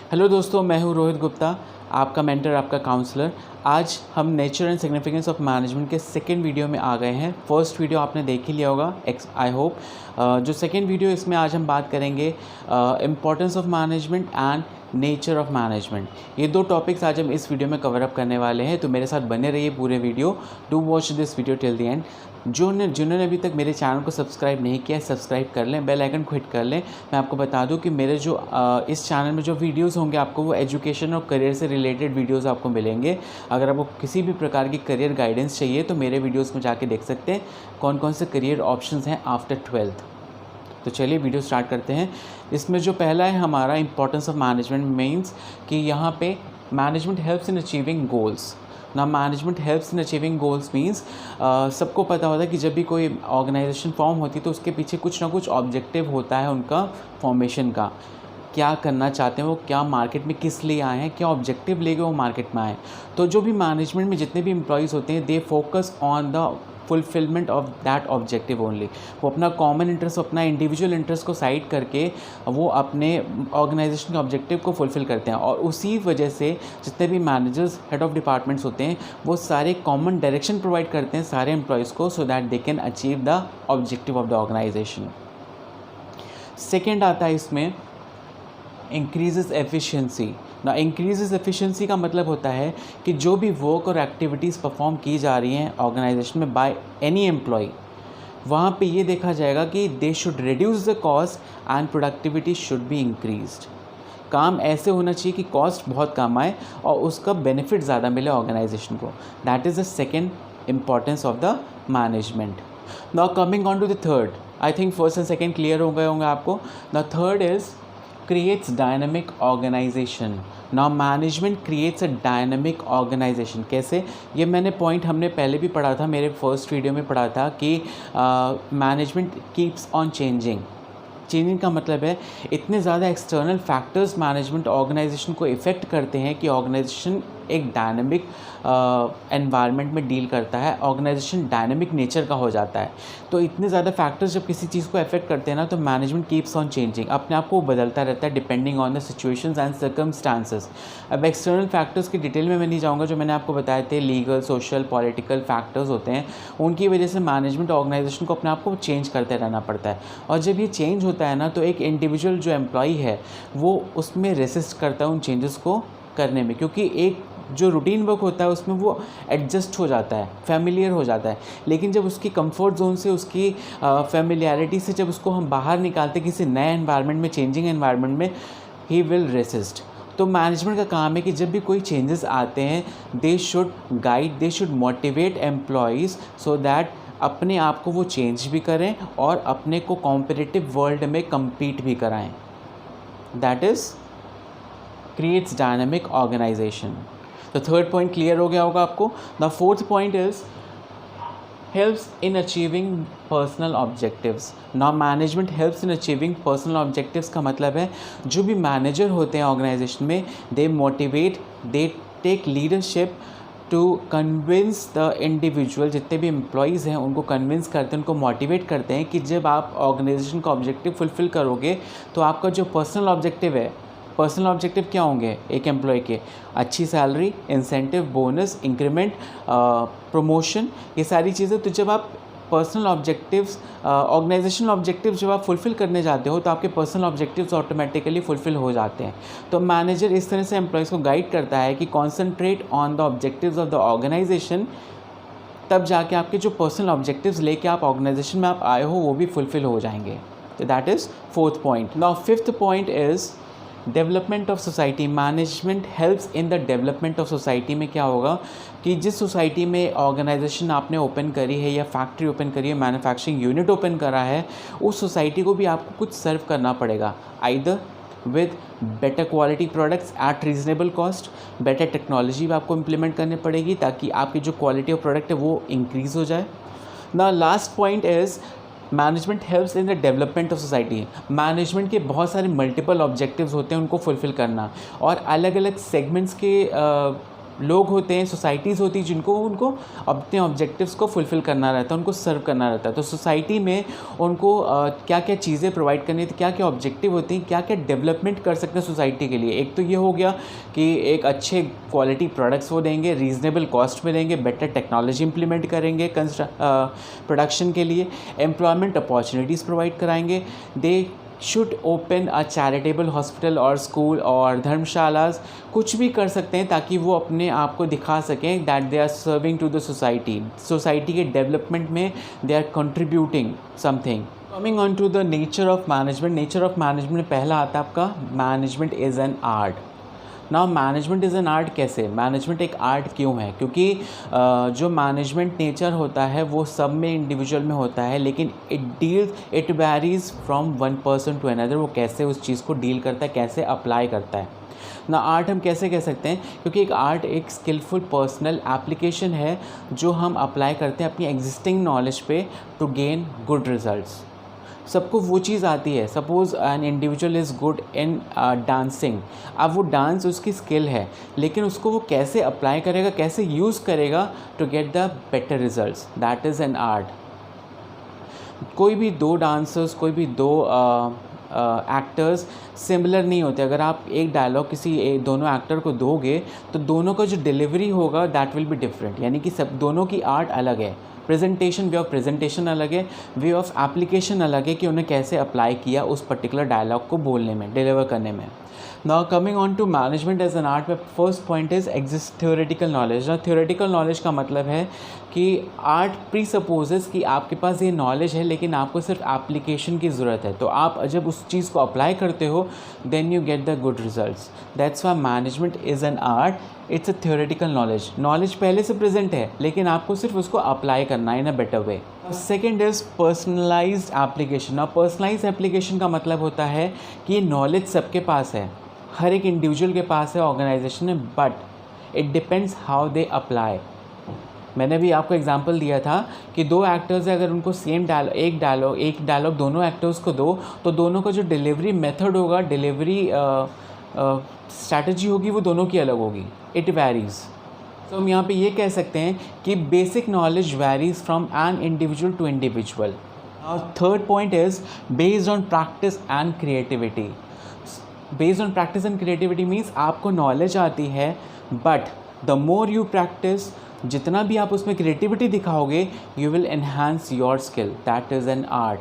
Hello दोस्तों, मैं हूं रोहित गुप्ता, आपका मेंटर, आपका काउंसलर। आज हम nature and significance of management के सेकंड वीडियो में आ गए हैं। फर्स्ट वीडियो आपने देख ही लिया होगा, आई होप। जो सेकंड वीडियो, इसमें आज हम बात करेंगे importance of management and nature of management. ये दो टॉपिक्स आज हम इस वीडियो में कवर अप करने वाले हैं, तो मेरे साथ बने रहिए पूरे video. Do watch this video till the end. जिन्होंने अभी तक मेरे चैनल को सब्सक्राइब नहीं किया है, सब्सक्राइब कर लें, बेल आइकन को हिट कर लें। मैं आपको बता दूं कि मेरे जो इस चैनल में जो वीडियोस होंगे, आपको वो एजुकेशन और करियर से रिलेटेड वीडियोस आपको मिलेंगे। अगर आपको किसी भी प्रकार की करियर गाइडेंस चाहिए तो मेरे वीडियोस में जाके देख सकते हैं कौन कौन से करियर ऑप्शंस हैं आफ्टर 12th। तो चलिए वीडियो स्टार्ट करते हैं। इसमें जो पहला है हमारा इंपॉर्टेंस ऑफ मैनेजमेंट मीन्स कि यहाँ पे management helps in achieving goals. ना management helps in achieving goals means सबको पता होता है कि जब भी कोई ऑर्गेनाइजेशन फॉर्म होती है तो उसके पीछे कुछ ना कुछ ऑब्जेक्टिव होता है उनका फॉर्मेशन का। क्या करना चाहते हैं वो, क्या मार्केट में किस लिए आए हैं, क्या ऑब्जेक्टिव लेके वो मार्केट में आए। तो जो भी मैनेजमेंट में जितने भी एम्प्लॉयज़ होते हैं, they focus on the fulfilment of that objective only. वो अपना कॉमन इंटरेस्ट, अपना इंडिविजुअल इंटरेस्ट को साइड करके वो अपने ऑर्गेनाइजेशन के ऑब्जेक्टिव को फुलफ़िल करते हैं। और उसी वजह से जितने भी मैनेजर्स, हेड ऑफ डिपार्टमेंट्स होते हैं, वो सारे कॉमन डायरेक्शन प्रोवाइड करते हैं सारे एम्प्लॉयज़ को, so that they can achieve the objective of the organisation. Second आता है इसमें इंक्रीजेस एफिशिएंसी। ना इंक्रीजेस एफिशिएंसी का मतलब होता है कि जो भी वर्क और एक्टिविटीज़ परफॉर्म की जा रही हैं ऑर्गेनाइजेशन में बाय एनी एम्प्लॉय, वहाँ पे ये देखा जाएगा कि they should reduce the cost and productivity should be increased. काम ऐसे होना चाहिए कि कॉस्ट बहुत कम आए और उसका बेनिफिट ज़्यादा मिले ऑर्गेनाइजेशन को। That is the second importance of the management. Now coming on to the third, I think first and second clear हो गए होंगे आपको। The third is creates dynamic organization. Now management creates a dynamic organization. कैसे? ये मैंने point हमने पहले भी पढ़ा था, मेरे फर्स्ट वीडियो में पढ़ा था कि management keeps on changing. Changing का मतलब है इतने ज़्यादा एक्सटर्नल फैक्टर्स मैनेजमेंट ऑर्गेनाइजेशन को इफ़ेक्ट करते हैं कि ऑर्गेनाइजेशन एक डायनामिक एनवायरनमेंट में डील करता है, ऑर्गेनाइजेशन डायनामिक नेचर का हो जाता है। तो इतने ज़्यादा फैक्टर्स जब किसी चीज़ को अफेक्ट करते हैं ना, तो मैनेजमेंट कीप्स ऑन चेंजिंग, अपने आप को बदलता रहता है depending on the situations and circumstances. अब एक्सटर्नल फैक्टर्स की डिटेल में मैं नहीं जाऊँगा, जो मैंने आपको बताए थे लीगल, सोशल, पॉलिटिकल फैक्टर्स होते हैं, उनकी वजह से मैनेजमेंट ऑर्गेनाइजेशन को अपने आप को चेंज करते रहना पड़ता है। और जब ये चेंज होता है ना, तो एक इंडिविजुअल जो एम्प्लॉय है वो उसमें रेसिस्ट करता है उन चेंजेस को करने में, क्योंकि एक जो रूटीन वर्क होता है उसमें वो एडजस्ट हो जाता है, फेमिलियर हो जाता है। लेकिन जब उसकी कंफर्ट जोन से, उसकी फेमिलियरिटी से जब उसको हम बाहर निकालते किसी नए एनवायरनमेंट में, चेंजिंग एनवायरनमेंट में, ही विल रेसिस्ट। तो मैनेजमेंट का काम है कि जब भी कोई चेंजेस आते हैं, they should guide, they should motivate employees so that अपने आप को वो चेंज भी करें और अपने को कॉम्पिटिटिव वर्ल्ड में कम्पीट भी कराएं। That is creates dynamic organisation. तो थर्ड पॉइंट क्लियर हो गया होगा आपको। The fourth point is helps in achieving personal objectives. Now management helps in achieving personal objectives का मतलब है जो भी मैनेजर होते हैं ऑर्गेनाइजेशन में, they motivate, they take leadership to convince the individual. जितने भी एम्प्लॉयज़ हैं उनको कन्विंस करते हैं, उनको मोटिवेट करते हैं कि जब आप ऑर्गेनाइजेशन का ऑब्जेक्टिव फुलफ़िल करोगे तो आपका जो पर्सनल ऑब्जेक्टिव है, पर्सनल ऑब्जेक्टिव क्या होंगे एक एम्प्लॉय के? अच्छी salary, incentive, bonus, increment, promotion, ये सारी चीज़ें। तो जब आप पर्सनल ऑब्जेक्टिव्स, ऑर्गेनाइजेशनल ऑब्जेक्टिव्स जब आप फुलफ़िल करने जाते हो तो आपके पर्सनल ऑब्जेक्टिव्स ऑटोमेटिकली फुलफ़िल हो जाते हैं। तो मैनेजर इस तरह से एम्प्लॉयज़ को गाइड करता है कि concentrate on the objectives of the organisation, तब जाके आपके जो पर्सनल ऑब्जेक्टिव्स लेके आप ऑर्गेनाइजेशन में आप आए हो वो भी फुलफ़िल हो जाएंगे। तो that is fourth point. Now fifth point is development of society. Management helps in the development of society में क्या होगा कि जिस सोसाइटी में ऑर्गेनाइजेशन आपने ओपन करी है या फैक्ट्री ओपन करी है, मैन्युफैक्चरिंग यूनिट ओपन करा है, उस सोसाइटी को भी आपको कुछ सर्व करना पड़ेगा, either with better quality products at reasonable cost. Better technology भी आपको इम्प्लीमेंट करनी पड़ेगी ताकि आपकी जो क्वालिटी ऑफ प्रोडक्ट है वो इंक्रीज़ हो जाए। The last point is management helps in the development of society. Management के बहुत सारे मल्टीपल ऑब्जेक्टिव्स होते हैं उनको फुलफ़िल करना, और अलग अलग सेगमेंट्स के लोग होते हैं, सोसाइटीज़ होती हैं जिनको उनको अपने ऑब्जेक्टिव्स को फुलफ़िल करना रहता है, उनको सर्व करना रहता है। तो सोसाइटी में उनको क्या क्या चीज़ें प्रोवाइड करनी थी, क्या क्या ऑब्जेक्टिव होती हैं, क्या क्या डेवलपमेंट कर सकते हैं सोसाइटी के लिए। एक तो ये हो गया कि एक अच्छे क्वालिटी प्रोडक्ट्स वो देंगे, रीज़नेबल कॉस्ट में देंगे, बेटर टेक्नोलॉजी इंप्लीमेंट करेंगे प्रोडक्शन के लिए, एम्प्लॉयमेंट अपॉर्चुनिटीज़ प्रोवाइड कराएंगे। They should open a charitable hospital और स्कूल और धर्मशालाज, कुछ भी कर सकते हैं ताकि वो अपने आप को दिखा सकें that they are serving to the society के डेवलपमेंट में they are contributing something. Coming on to the nature of management. Nature of management में पहला आता है आपका management is an art. Now management is an art कैसे, management एक art क्यों है? क्योंकि जो मैनेजमेंट नेचर होता है वो सब में इंडिविजुअल में होता है, लेकिन it varies from one person to another. वो कैसे उस चीज़ को डील करता है, कैसे अप्लाई करता है ना। आर्ट हम कैसे कह सकते हैं? क्योंकि एक आर्ट एक स्किलफुल पर्सनल एप्लीकेशन है जो हम अप्लाई करते हैं अपनी एग्जिस्टिंग नॉलेज पे टू गेन गुड रिजल्ट्स। सबको वो चीज़ आती है। Suppose an individual is good in dancing, अब वो डांस उसकी स्किल है, लेकिन उसको वो कैसे अप्लाई करेगा, कैसे यूज़ करेगा to get the better results, that is an art. कोई भी दो डांसर्स, कोई भी दो एक्टर्स सिमिलर नहीं होते। अगर आप एक डायलॉग दोनों एक्टर को दोगे तो दोनों का जो डिलीवरी होगा दैट विल बी डिफरेंट, यानी कि सब दोनों की आर्ट अलग है। प्रेजेंटेशन, वे ऑफ प्रेजेंटेशन अलग है, वे ऑफ एप्लीकेशन अलग है कि उन्हें कैसे अप्लाई किया उस पर्टिकुलर डायलॉग को बोलने में, डिलीवर करने में। Now coming on to management as an art, first point is exist theoretical knowledge. ना थ्योरेटिकल नॉलेज का मतलब है कि आर्ट प्री सपोजेस कि आपके पास ये नॉलेज है लेकिन आपको सिर्फ एप्लीकेशन की ज़रूरत है। तो आप जब उस चीज़ को अप्लाई करते हो then you get the good results. That's why management is an art, it's a theoretical knowledge. Knowledge पहले से प्रेजेंट है लेकिन आपको सिर्फ उसको अप्लाई करना है in a better way. Second is personalised application. और पर्सनलाइज्ड एप्लीकेशन का मतलब होता है कि ये नॉलेज सबके पास है, हर एक इंडिविजुअल के पास है, ऑर्गेनाइजेशन में, but it depends how they apply. मैंने भी आपको एग्जांपल दिया था कि दो एक्टर्स है, अगर उनको सेम एक डायलॉग दोनों एक्टर्स को दो तो दोनों का जो डिलीवरी मेथड होगा, डिलीवरी स्ट्रैटेजी होगी, वो दोनों की अलग होगी। It varies. तो हम यहाँ पे ये कह सकते हैं कि basic knowledge varies from an individual to individual. Third point is based on practice and creativity. Based on practice and creativity means आपको नॉलेज आती है but the more you practise, जितना भी आप उसमें क्रिएटिविटी दिखाओगे, you will enhance your skill, that is an art.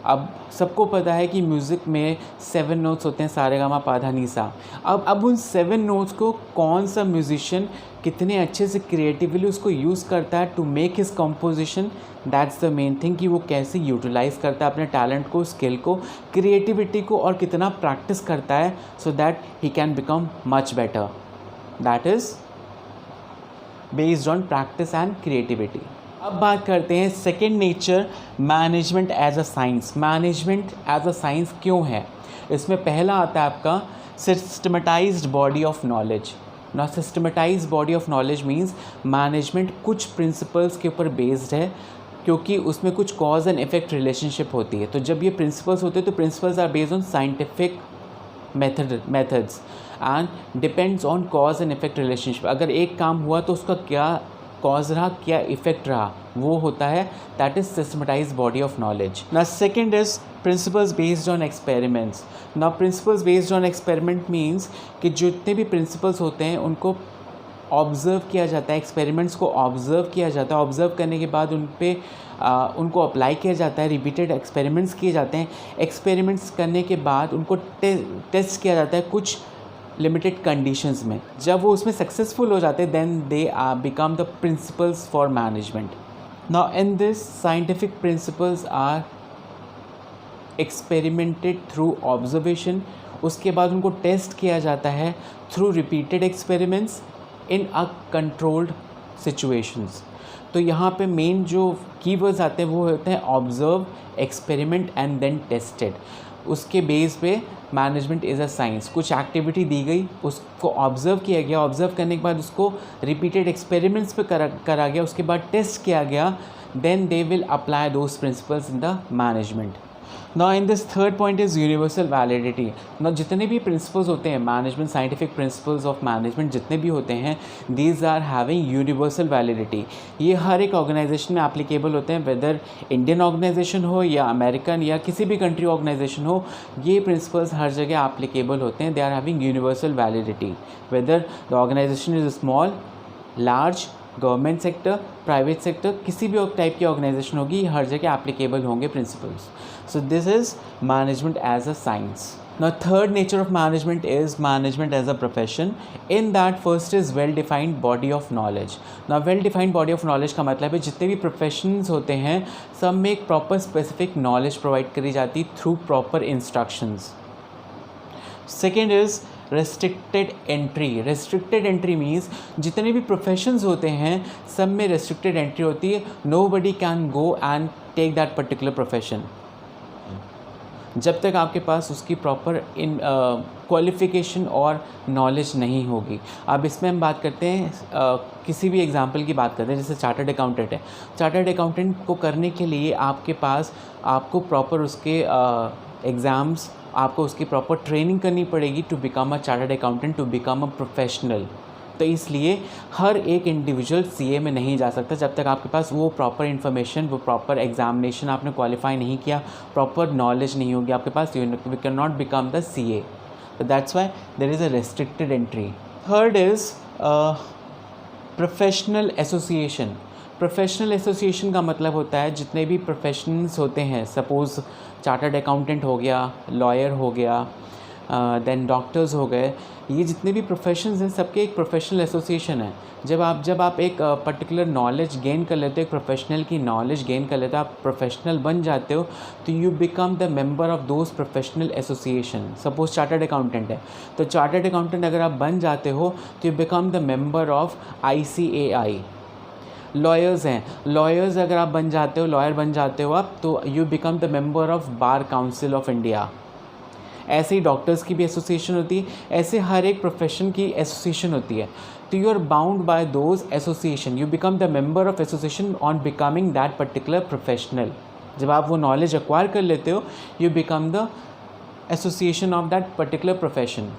अब सबको पता है कि म्यूज़िक में 7 नोट्स होते हैं, सारेगामा पाधा नीसा। अब उन 7 नोट्स को कौन सा म्यूजिशियन कितने अच्छे से क्रिएटिवली उसको यूज़ करता है to make his composition, that's the main thing, कि वो कैसे यूटिलाइज़ करता है अपने टैलेंट को, स्किल को, क्रिएटिविटी को, और कितना प्रैक्टिस करता है so that he can become much better. That is based on practice and creativity. अब बात करते हैं second nature, management as a science. Management as a science क्यों है? इसमें पहला आता है आपका सिस्टमेटाइज्ड बॉडी ऑफ नॉलेज। ना systematised body of knowledge means management कुछ प्रिंसिपल्स के ऊपर बेस्ड है, क्योंकि उसमें कुछ कॉज एंड इफेक्ट रिलेशनशिप होती है। तो जब ये प्रिंसिपल्स होते हैं तो principles are based on scientific methods and depends on cause and effect relationship. अगर एक काम हुआ तो उसका क्या कॉज रहा, क्या इफेक्ट रहा, वो होता है, that is systematised body of knowledge. ना second is principles based on experiments. ना principles based on experiment means कि जितने भी प्रिंसिपल्स होते हैं उनको ऑब्ज़र्व किया जाता है, एक्सपेरिमेंट्स को ऑब्ज़र्व किया जाता है, ऑब्ज़र्व करने के बाद उनको अप्लाई किया जाता है, रिपीटेड एक्सपेरिमेंट्स किए जाते हैं, एक्सपेरिमेंट्स करने के बाद उनको टेस्ट किया जाता है कुछ लिमिटेड कंडीशंस में। जब वो उसमें सक्सेसफुल हो जाते हैं then they become the principles for management. Now in this scientific principles are experimented through observation, उसके बाद उनको टेस्ट किया जाता है through repeated experiments in a controlled situations. तो यहाँ पे मेन जो कीवर्ड्स आते हैं वो होते हैं observe, experiment and then tested. उसके बेस पे मैनेजमेंट इज़ अ साइंस। कुछ एक्टिविटी दी गई, उसको ऑब्ज़र्व किया गया, ऑब्ज़र्व करने के बाद उसको रिपीटेड एक्सपेरिमेंट्स पे करा गया, उसके बाद टेस्ट किया गया, then they will apply those principles in the management. Now in this third point is universal validity. Now जितने भी प्रिंसिपल्स होते हैं management, scientific principles of management जितने भी होते हैं, these are having universal validity. ये हर एक ऑर्गेनाइजेशन में एप्लीकेबल होते हैं, वेदर इंडियन ऑर्गेनाइजेशन हो या अमेरिकन या किसी भी कंट्री ऑर्गेनाइजेशन हो, ये प्रिंसिपल्स हर जगह एप्लीकेबल होते हैं। They are having universal validity whether the organisation is small, large, government sector, private sector, किसी भी टाइप की ऑर्गेनाइजेशन होगी, हर जगह एप्लीकेबल होंगे principles. So this is management as a science. Now third nature of management is management as a profession. In that first is well defined body of knowledge. Now well defined body of knowledge का मतलब है जितने भी professions होते हैं सब में एक proper specific knowledge provide करी जाती through proper instructions. Second is restricted entry. Restricted entry means जितने भी professions होते हैं सब में restricted entry होती है. Nobody can go and take that particular profession जब तक आपके पास उसकी प्रॉपर क्वालिफ़िकेशन और नॉलेज नहीं होगी। अब इसमें हम बात करते हैं किसी भी एग्जांपल की बात करते हैं, जैसे चार्टर्ड अकाउंटेंट है। चार्टर्ड अकाउंटेंट को करने के लिए आपको प्रॉपर उसके एग्ज़ाम्स, आपको उसकी प्रॉपर ट्रेनिंग करनी पड़ेगी to become a chartered accountant, to become a professional. तो इसलिए हर एक इंडिविजुअल सीए में नहीं जा सकता जब तक आपके पास वो प्रॉपर इन्फॉर्मेशन, वो प्रॉपर एग्जामिनेशन आपने क्वालिफाई नहीं किया, प्रॉपर नॉलेज नहीं होगी आपके पास, we can not become the CA. तो that's why there is a restricted entry. Third is professional association. Professional association का मतलब होता है जितने भी प्रोफेशनल्स होते हैं, सपोज़ चार्टर्ड अकाउंटेंट हो गया, लॉयर हो गया, देन डॉक्टर्स हो गए, ये जितने भी प्रोफेशंस हैं सबके एक प्रोफेशनल एसोसिएशन है। जब आप एक पर्टिकुलर नॉलेज गेन कर लेते हो, एक प्रोफेशनल की नॉलेज गेन कर लेते हो, आप प्रोफेशनल बन जाते हो, तो you become the member of those professional association. Suppose chartered accountant है, तो चार्टर्ड अकाउंटेंट अगर आप बन जाते हो तो you become the member of ICAI। Lawyers हैं, लॉयर्स अगर आप बन जाते हो, लॉयर बन जाते हो आप, तो you become the member of bar council of India. ऐसे ही डॉक्टर्स की भी एसोसिएशन होती है, ऐसे हर एक प्रोफेशन की एसोसिएशन होती है। तो you are bound by those association, you become the member of association on becoming that particular professional. जब आप वो नॉलेज एक्वायर कर लेते हो, you become the association of that particular profession.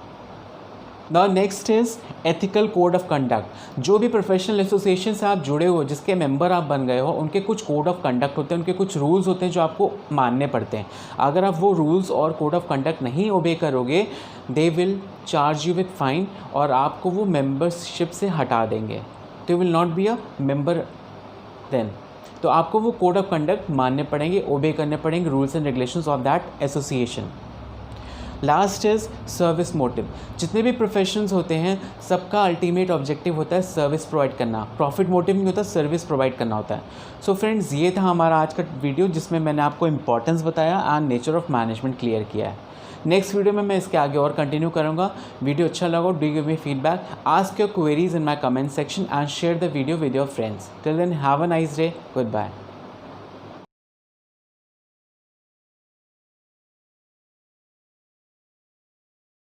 Now next is ethical code of conduct. जो भी professional association से आप जुड़े हो, जिसके मेंबर आप बन गए हो, उनके कुछ कोड ऑफ कंडक्ट होते हैं, उनके कुछ रूल्स होते हैं जो आपको मानने पड़ते हैं। अगर आप वो रूल्स और कोड ऑफ कंडक्ट नहीं ओबे करोगे, they will charge you with fine और आपको वो मेंबरशिप से हटा देंगे। तो you will not be a member then. तो आपको वो कोड ऑफ कंडक्ट मानने पड़ेंगे, ओबे करने पड़ेंगे rules and regulations of that association. Last is service motive. जितने भी प्रोफेशंस होते हैं सबका अल्टीमेट ऑब्जेक्टिव होता है सर्विस प्रोवाइड करना। प्रॉफिट मोटिव नहीं होता, सर्विस प्रोवाइड करना होता है। सो फ्रेंड्स, ये था हमारा आज का वीडियो जिसमें मैंने आपको इंपॉर्टेंस बताया and nature of management clear किया है। नेक्स्ट वीडियो में मैं इसके आगे और कंटिन्यू करूँगा। वीडियो अच्छा लगा, do give me feedback, ask your queries in my comment section and share the video with your friends. Till then have a nice day, good bye.